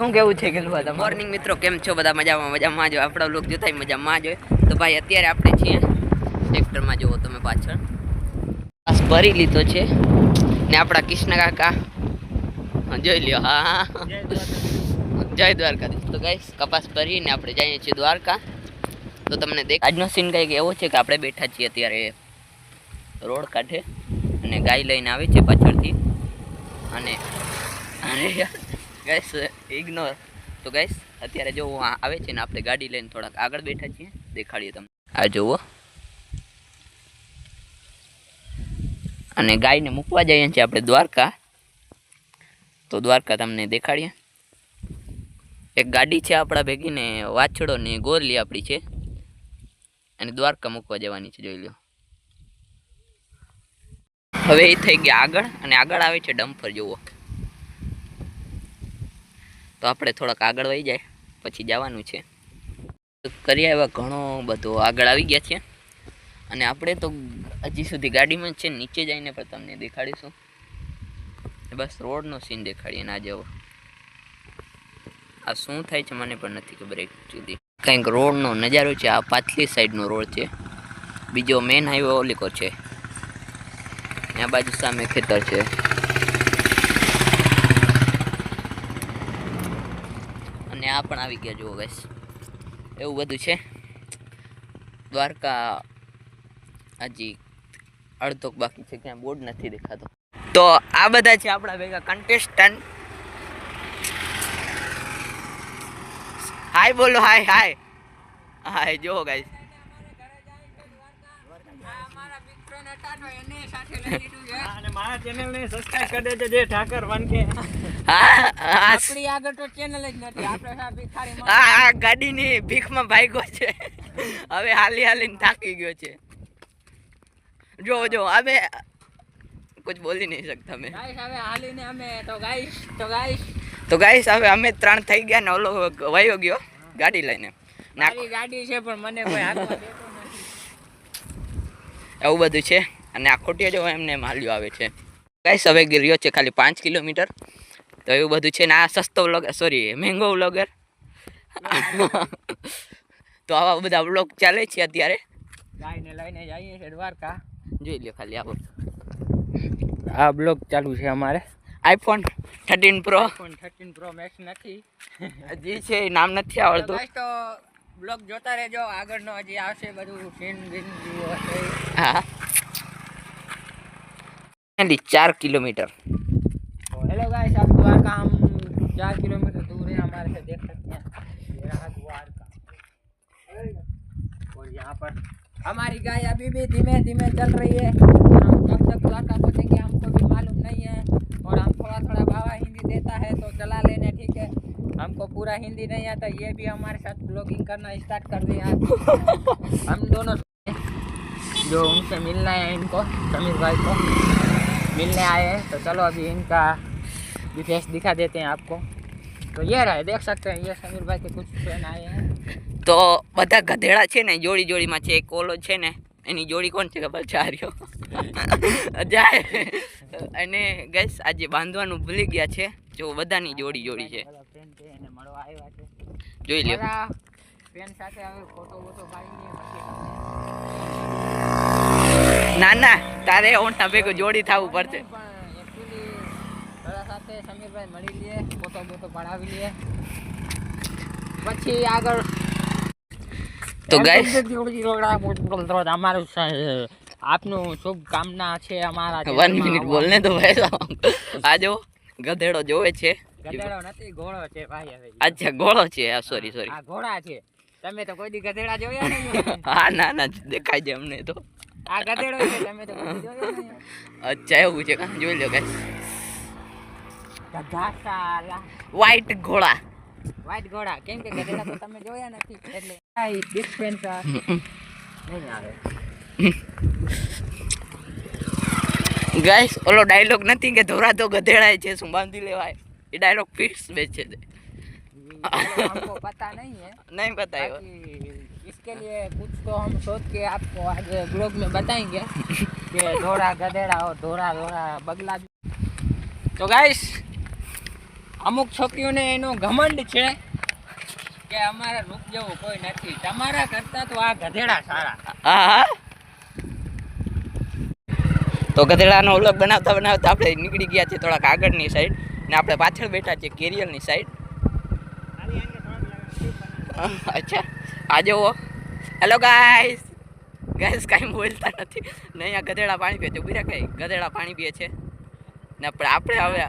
શું કેવું છે કે મોર્નિંગ મિત્રો, કેમ છો બધા? મજામાં જો આપણા લોક જોતા મજામાં જ હોય. તો ભાઈ અત્યારે આપણે છીએ ટ્રેક્ટરમાં, જુઓ તમે પાછળ પાસ ભરી લીધો છે ને આપણા કૃષ્ણ કાકા જોઈ લ્યો. હા, જય દ્વારકાધીશ. તો ગાઈસ કપાસ ભરીને આપણે જઈએ છીએ દ્વારકા. તો તમને દેખ આજનો સીન કંઈક એવો છે કે આપણે બેઠા છીએ અત્યારે રોડ કાંઠે અને ગાય લઈને આવી છે પાછળથી. અને ગાઈસ ઇગ્નોર. તો ગાઈસ અત્યારે જો આવે છે ને આપણે ગાડી લઈને થોડાક આગળ બેઠા છીએ, દેખાડીએ તમને. આ જુઓ, અને ગાયને મૂકવા જઈએ છીએ આપણે દ્વારકા. તો દ્વારકા તમને દેખાડીએ. એક ગાડી છે આપણા ભેગી ને વાછડો ને ગોરલી આપણી છે, અને દ્વારકા મૂકવા જવાની છે, જોઈ લો. હવે એ થઈ ગયા આગળ, અને આગળ આવે છે ડમ્પર, જુઓ. તો આપણે થોડાક આગળ વહી જાય પછી જવાનું છે. કરી આવ્યા ઘણો બધો આગળ આવી ગયા છે, અને આપણે તો હજી સુધી ગાડીમાં જ છે. નીચે જઈને પણ તમને દેખાડીશું. બસ રોડનો સીન દેખાડીએ. ના જવો, આ શું થાય છે મને પણ નથી ખબર એકચ્યુઅલી. કંઈક રોડનો નજારો છે. આ પાછલી સાઈડનો રોડ છે, બીજો મેન હાઈવે ઓલીકો છે. આ બાજુ સામે ખેતર છે. અને આ પણ આવી ગયા, જુઓ ગાઈસ. એવું બધું છે. દ્વારકા હજી અડધોક બાકી છે, ક્યાં બોર્ડ નથી દેખાતો. તો આ બધા છે આપણા ભેગા કન્ટેસ્ટન્ટ. હાય બોલો, હાય હાય હાય. જો ગાઈસ, મારા ચેનલ ને સબસ્ક્રાઇબ કરી દેજો. જે ઠાકર વન કે આપણી આગળ તો ચેનલ જ નથી. આપણે ભિખારી આ ગાડીની ભીખમાં ભાગ્યો છે. હવે હાલી હાલીને થાકી ગયો છે. જો જો હવે कुछ बोल ही नहीं सकता मैं. હવે હાલીને અમે તો ગાઈસ હવે અમે 3 થઈ ગયા ને ઓલો વયો ગયો ગાડી લઈને. મારી ગાડી છે પણ મને કોઈ હાથમાં દેતો નથી. એવું બધું છે. અને આ ખોટિયો જો એમને માલ્યો આવે છે. ગાઈસ હવે ગયો છે ખાલી 5 કિલોમીટર. તો એવું બધું છે ને આ સસ્તો વ્લોગ, સોરી મેંગો વ્લોગર. તો આવા બધા વ્લોગ ચાલે છે અત્યારે. ગાયને લઈને જઈએ છીએ દ્વારકા. જોઈ લ્યો ખાલી આવો. આ બ્લોગ ચાલુ છે અમારે. IPhone 13 pro. IPhone 13 pro max નથી, હજી છે, નામ નથી આવડતું. તો બ્લોગ જોતા રહેજો, આગળનો હજી આવશે બધું સીન બીન જેવું હશે. હા, 4 किलोमीटर. हेलो गाइस, अब द्वारका हम 4 किलोमीटर दूर है हमारे से, देख सकते हैं ये रहा द्वारका। और यहाँ पर हमारी गाय अभी भी धीमे धीमे चल रही है। हम कब तक द्वारका पहुँचेंगे हमको भी मालूम नहीं है, और हम थोड़ा थोड़ा बाबा हिंदी देता है तो चला लेने, ठीक है। हमको पूरा हिंदी नहीं आता, ये भी हमारे साथ ब्लॉगिंग करना स्टार्ट कर दिया। हम दोनों जो उनसे मिलना है, इनको समीर भाई को मिलने आए हैं, तो चलो अभी इनका भी फेस दिखा देते हैं आपको। तो ये रहे, देख सकते हैं, ये समीर भाई के कुछ फ्रेंड आए हैं। તો બધા ગધેડા છે ને જોડી જોડીમાં છે. એક ઓલો છે ને એની જોડી કોણ છે ખબર છે? આર્યો જાય. અને ગાઈસ આજે બાંધવાનું ભૂલી ગયા છે. જો બધાની જોડી જોડી છે, જોઈ લ્યો. ફ્રેન્ડ સાથે હવે ફોટો વોટો પાડીને ના ના, તારે ઓંઠા ભેગો જોડી થવું પડશે. પણ એકચ્યુઅલી તારા સાથે સમીરભાઈ મળી લઈએ, ફોટો બોટો પડાવી લઈએ, પછી આગળ. તો ગાઈસ અમારું આપનું શુભકામના છે અમારા. 1 મિનિટ બોલને તો ભાઈ. આ જો ગધેડો જોવે છે. ગધેડો નથી, ઘોડો છે ભાઈ. હવે અચ્છા, ઘોડો છે. સોરી સોરી, આ ઘોડા છે. તમે તો કોઈ દી ગધેડા જોયા નહીં? હા ના ના, દેખાય છે અમને તો. આ ગધેડો છે, તમે તો કોઈ દી જોયો નહીં? અચ્છા એવું છે, કા જોઈ લો ગાઈસ. ગધા સાલા વ્હાઈટ ઘોડા. વ્હાઈટ ઘોડા, કેમ કે ગધેડા તો તમે જોયા નથી, એટલે આ ડિફરન્સ નહીં આવે. ગાઈસ ઓલો ડાયલોગ નથી કે ધોરા તો ગધેડાય છે, શું બાંધી લેવાય? એ ડાયલોગ ફિક્સ બેચે છે. हमको पता नहीं है, नहीं पता है। इसके लिए कुछ तो हम सोच के आपको आज ब्लॉग में बताएंगे कि घोड़ा गधेड़ा और घोड़ा घोड़ा बगला भी। तो गाइस અમુક છોકરીઓને એનો ઘમંડ છે કે અમારે રૂપ જેવું કોઈ નથી, તમારા કરતા તો આ ગધેડા સારા. હા. તો ગધેડાનો વ્લોગ બનાવતા બનાવતા આપણે નીકળી ગયા છીએ થોડાક આગળની સાઈડ ને આપણે પાછળ બેઠા છીએ કેરિયરની સાઈડ. અચ્છા આ જુઓ. Hello guys. ગાઈસ કાંઈ બોલતા નથી ને અહીંયા ગધેડા પાણી પીએ છે. ઉભી રાખ, ગધેડા પાણી પીએ છે ને આપણે હવે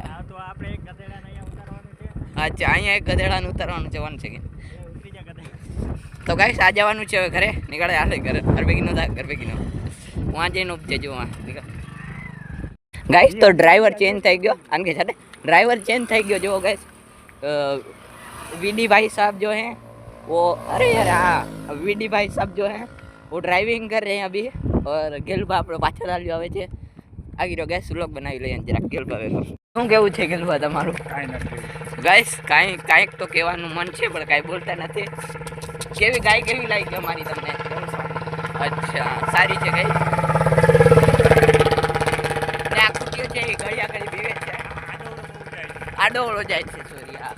અચ્છા અહીંયા એક ગધેડાનું ઉતારવાનું જવાનું છે કે તો ગાઈસ આ જવાનું છે હવે ઘરે. નીકળે હાલે ઘરે ઘર ભેગી નો ઘર ભેગી નો હું આ જઈને ઉપજે જો ગાઈસ. તો ડ્રાઈવર ચેન્જ થઈ ગયો આને કે સાથે ड्राइवर चेंज થઈ ગયો જો गाइस. वीडी भाई साहब जो हैं वो अरे यार हाँ वीडी भाई साहब जो हैं वो ड्राइविंग कर रहे हैं अभी और ગેલબા આપણો પાછળ આવ્યો આવે છે. આગી રહ્યો ગાઈસ વ્લોગ બનાવી લઈએ જરાક ગેલબા વેલો. શું કેવું છે ગેલબા તમારું? કાંઈ નથી ગાઈસ કાંઈક તો કહેવાનું મન છે પણ કાંઈ બોલતા નથી. કેવી ગાય કેવી લાગી અમારી તમને? અચ્છા સારી છે ગાઈસ. ને આ કુટીઓ છે એ ઘડિયા ઘડી પીવે છે. આડોળો જાય છે સોરી. હા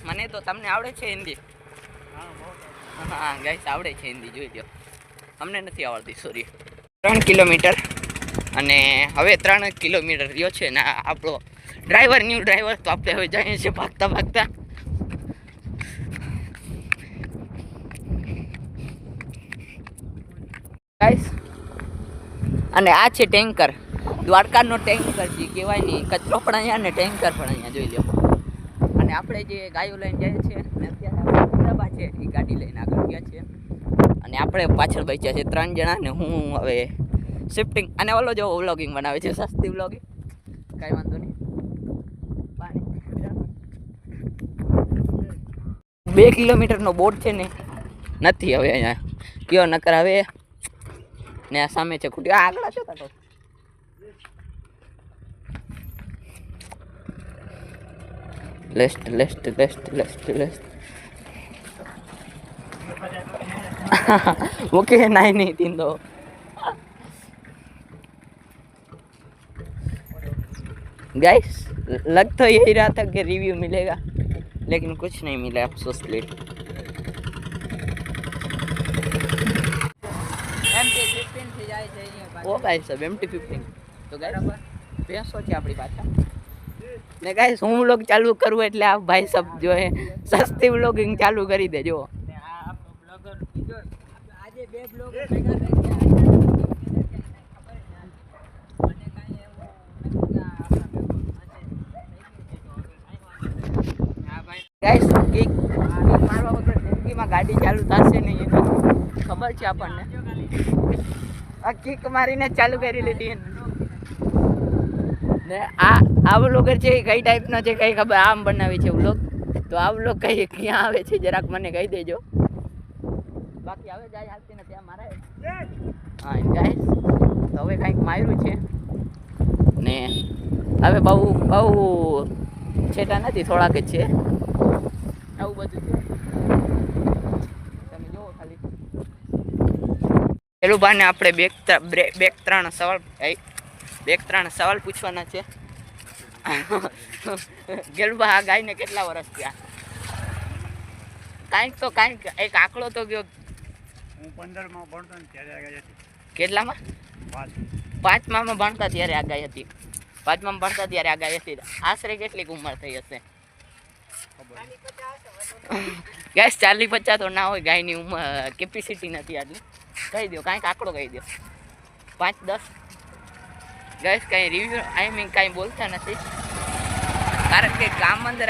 મને તો તમને આવડે છે હિન્દી? હા ગાઈસ આવડે છે હિન્દી જોઈ લો. અમને નથી આવડતી સોરી. 3 કિલોમીટર અને હવે 3 કિલોમીટર રહ્યો છે ને આપણો ડ્રાઈવર ન્યૂ ડ્રાઈવર તો આપણે હવે જઈએ છીએ ભાગતા ભાગતા. ગાઈસ અને આ છે ટેન્કર. દ્વારકાનો ટેન્કર જે કહેવાય નહીં, કચરો પણ અહીંયા ને ટેન્કર પણ અહીંયા જોઈ લો. અને આપણે જે ગાયો લઈને જઈએ છીએ ને અત્યારે આપણે ડબ્બા છે એ ગાડી લઈને આગળ ગયા છીએ અને આપણે પાછળ બેસ્યા છે 3 જણા ને હું હવે શિફ્ટિંગ અને ઓલો જો વ્લોગિંગ બનાવે છે સસ્તી વ્લોગિંગ. કાંઈ વાંધો નહીં. 2 કિલોમીટરનો બોર્ડ છે ને નથી હવે અહીંયા કયો નકર હવે ને આ સામે છે ખૂટી આગળ છે તો લેસ્ટ ओके नहीं तीन दो गाइस लग तो यही रहा था कि रिव्यू मिलेगा लेकिन कुछ नहीं मिला अफसोस लेट. MT-15 થી જાય છે અહીંયા वो गाइस सब MT-15 तो गाइस भैंसो છે આપણી પાછા ને ગાઈસ હું વ્લોગ ચાલુ કરું એટલે આ ભાઈ સબ જો હે સસ્તી વ્લોગિંગ ચાલુ કરી દેજો. ને આ આપણો બ્લોગર બીજો આજે 2 બ્લોગર ભેગા થઈ ગયા. મને કાંઈ એવું નથી કે આપણા હા ભાઈ ગાઈસ કિક મારવા વગર જિંદગીમાં ગાડી ચાલુ થશે નહીં એની ખબર છે આપણને. આ કિક મારીને ચાલુ કરી લીધી ને આ વ્લોગર છે એ કઈ ટાઈપનો છે કઈ ખબર આમ બનાવી છે વ્લોગ તો આ વ્લોગ કઈ ક્યાં આવે છે જરાક મને કહી દેજો. બાકી હવે જાય હાલતી નથી આ મારા. હા ગાઈસ તો હવે કંઈક માર્યું છે ને હવે બહુ છેટા નથી થોડાક જ છે આવું બધું છે તમે જોવો ખાલી. પેલું બાને આપણે બે ત્રણ સવાલ પૂછવાના છે. ગેલુબા આ ગાયને કેટલા વર્ષ થયા? કાંઈક એક આંકડો તો ગયો. હું 15માં ભણતો ને ત્યારે આ ગાય હતી. કેટલામાં? 5માં ભણતા ત્યારે આ ગાય હતી. 5માં ભણતા ત્યારે આ ગાય હતી. આશરે કેટલીક ઉંમર થઈ હશે? ગેસ 40-50 તો ના હોય. ગાયની ઉંમર કેપેસિટી નથી આટલી. કહી દો કાંઈક આંકડો કહી દો. 5-10 ગેસ કાંઈ રિવ્યુ આઈ મીન કાંઈ બોલતા નથી કારણ કે ગામ અંદર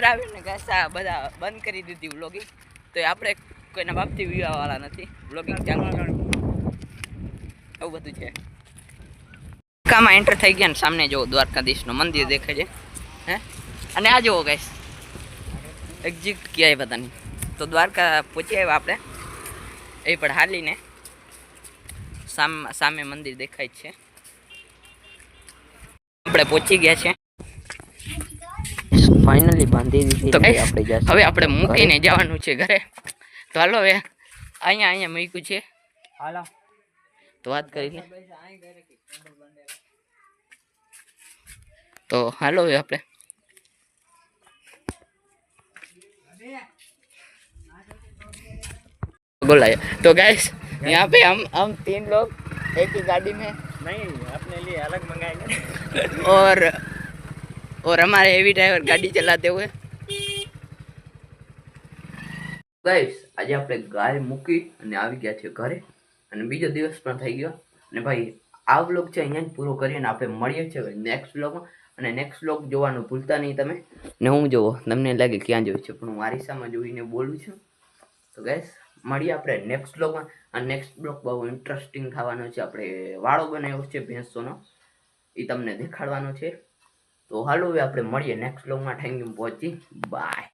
આવીને ગેસ આ બધા બંધ કરી દીધી વ્લોગિંગ. તો આપણે કોઈના બાપથી વ્યૂવાવાળા નથી. વ્લોગિંગ ચાલુ એવું બધું છે. દ્વારકામાં એન્ટર થઈ ગયા ને સામને જો દ્વારકાધીશનું મંદિર દેખાય છે હે. અને આ જુઓ ગેસ એક્ઝિટ ક્યાંય પતા નહીં. તો દ્વારકા પહોંચી આવ્યા આપણે એ પણ હાલીને સામે મંદિર દેખાય છે. આપણે પહોંચી ગયા છે ફાઇનલી બાંધી દીધી. તો હવે આપણે મૂકીને જવાનું છે ઘરે. તો હાલો હવે અહીંયા મૂક્યું છે. હાલો તો વાત કરી લે. तो हालो હવે આપણે बोला तो गाइस यहाँ पे हम 3 लोग एक ही गाड़ी में नहीं अपने लिए अलग मंगाएंगे और हमारे हेवी ड्राइवर गाड़ी चलाते हुए ગાઈસ આજે આપણે ગાય મૂકી અને આવી ગયા છે ઘરે અને બીજો દિવસ પણ થઈ ગયો અને ભાઈ આ વ્લોગ છે અહીંયા જ પૂરો કરીએ અને આપણે મળીએ છીએ નેક્સ્ટ વ્લોગમાં અને નેક્સ્ટ વ્લોગ જોવાનું ભૂલતા નહીં તમે ને હું જોવો તમને લાગે ક્યાં જોયું છે પણ હું આરીસામાં જોઈને બોલું છું તો ગાઈસ મળીએ આપણે નેક્સ્ટ વ્લોગમાં અને નેક્સ્ટ વ્લોગ બહુ ઇન્ટરેસ્ટિંગ થવાનો છે આપણે વાળો બનાવ્યો છે ભેંસોનો એ તમને દેખાડવાનો છે તો હાલો હવે આપણે મળીએ નેક્સ્ટ વ્લોગમાં થેન્ક યુ વોચિંગ બાય